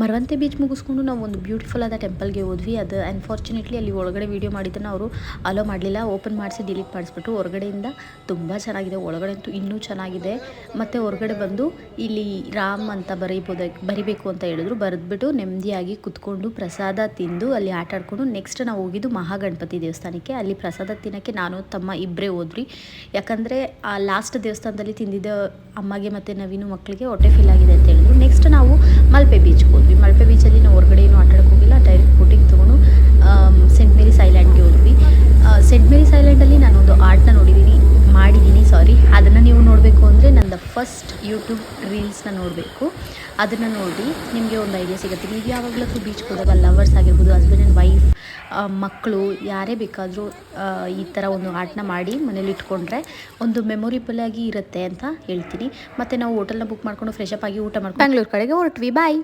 Maravanthe beach ಮುಗಿಸ್ಕೊಂಡು ನಾವು ಒಂದು ಬ್ಯೂಟಿಫುಲ್ ಆದ ಟೆಂಪಲ್ಗೆ ಹೋದ್ವಿ. ಅದು ಅನ್ಫಾರ್ಚುನೇಟ್ಲಿ ಅಲ್ಲಿ ಒಳಗಡೆ ವೀಡಿಯೋ ಮಾಡಿದ್ದನ್ನು ಅವರು ಅಲೋ ಮಾಡಲಿಲ್ಲ. ಓಪನ್ ಮಾಡಿಸಿ ಡಿಲೀಟ್ ಮಾಡಿಸ್ಬಿಟ್ಟು ಹೊರಗಡೆಯಿಂದ ತುಂಬ ಚೆನ್ನಾಗಿದೆ, ಒಳಗಡೆ ಅಂತೂ ಇನ್ನೂ ಚೆನ್ನಾಗಿದೆ. ಮತ್ತು ಹೊರಗಡೆ ಬಂದು ಇಲ್ಲಿ ರಾಮ್ ಅಂತ ಬರಿಬೇಕು ಅಂತ ಹೇಳಿದ್ರು. ಬರೆದ್ಬಿಟ್ಟು ನೆಮ್ಮದಿಯಾಗಿ ಕುತ್ಕೊಂಡು ಪ್ರಸಾದ ತಿಂದು ಅಲ್ಲಿ ಆಟ ಆಡ್ಕೊಂಡು ನೆಕ್ಸ್ಟ್ ನಾವು ಹೋಗಿದ್ದು ಮಹಾಗಣಪತಿ ದೇವಸ್ಥಾನಕ್ಕೆ. ಅಲ್ಲಿ ಪ್ರಸಾದ ತಿನ್ನೋಕ್ಕೆ ನಾನು ತಮ್ಮ ಇಬ್ಬರೇ ಹೋದ್ವಿ. ಯಾಕಂದರೆ ಆ ಲಾಸ್ಟ್ ದೇವಸ್ಥಾನದಲ್ಲಿ ತಿಂದಿದ್ದ ಅಮ್ಮಗೆ ಮತ್ತು ನವೀನು ಮಕ್ಕಳಿಗೆ ಹೊಟ್ಟೆ ಫಿಲ್ ಆಗಿದೆ ಅಂತ ಹೇಳಿದ್ರು. ನೆಕ್ಸ್ಟ್ ನಾವು ಮಲ್ಪೆ ಬೀಚ್ಗೆ ಹೋದ್ವಿ. ಮಲ್ಪೆ ಬೀಚಲ್ಲಿ ನಾವು ಹೊರಗಡೆ ಏನೂ ಆಟ ಆಡೋಕ್ಕೆ ಹೋಗಿಲ್ಲ, ಡೈರೆಕ್ಟ್ ಬೋಟಿಂಗ್ ತೊಗೊಂಡು ಸೆಂಟ್ ಮೇರಿಸ್ ಐಲ್ಯಾಂಡ್ಗೆ ಹೋದ್ವಿ. ಸೆಂಟ್ ಮೇರಿಸ್ ಐಲ್ಯಾಂಡಲ್ಲಿ ನಾನೊಂದು ಆರ್ಟ್ನ ಮಾಡಿದ್ದೀನಿ ಅದನ್ನು ನೀವು ನೋಡಬೇಕು ಅಂದರೆ ನನ್ನ ಫಸ್ಟ್ ಯೂಟ್ಯೂಬ್ ರೀಲ್ಸ್ನ ನೋಡಬೇಕು. ಅದನ್ನು ನೋಡಿ ನಿಮಗೆ ಒಂದು ಐಡಿಯಾ ಸಿಗುತ್ತೆ. ನೀವು ಯಾವಾಗಲೂ ಬೀಚ್ಗೆ ಹೋದಾಗ ಲವರ್ಸ್ ಆಗಿರ್ಬೋದು, ಹಸ್ಬೆಂಡ್ ಆ್ಯಂಡ್ ವೈಫ್, ಮಕ್ಕಳು ಯಾರೇ ಬೇಕಾದರೂ ಈ ಥರ ಒಂದು ಆರ್ಟ್ನ ಮಾಡಿ ಮನೇಲಿ ಇಟ್ಕೊಂಡ್ರೆ ಒಂದು ಮೆಮೊರಿಬಲ್ ಆಗಿ ಇರುತ್ತೆ ಅಂತ ಹೇಳ್ತೀನಿ. ಮತ್ತು ನಾವು ಹೋಟೆಲ್ನ ಬುಕ್ ಮಾಡ್ಕೊಂಡು ಫ್ರೆಶ್ ಅಪ್ ಆಗಿ ಊಟ ಮಾಡ್ಕೊಂಡು ಬ್ಯಾಂಗ್ಳೂರು ಕಡೆಗೆ ಹೊರಟ್ವಿ. ಬಾಯ್.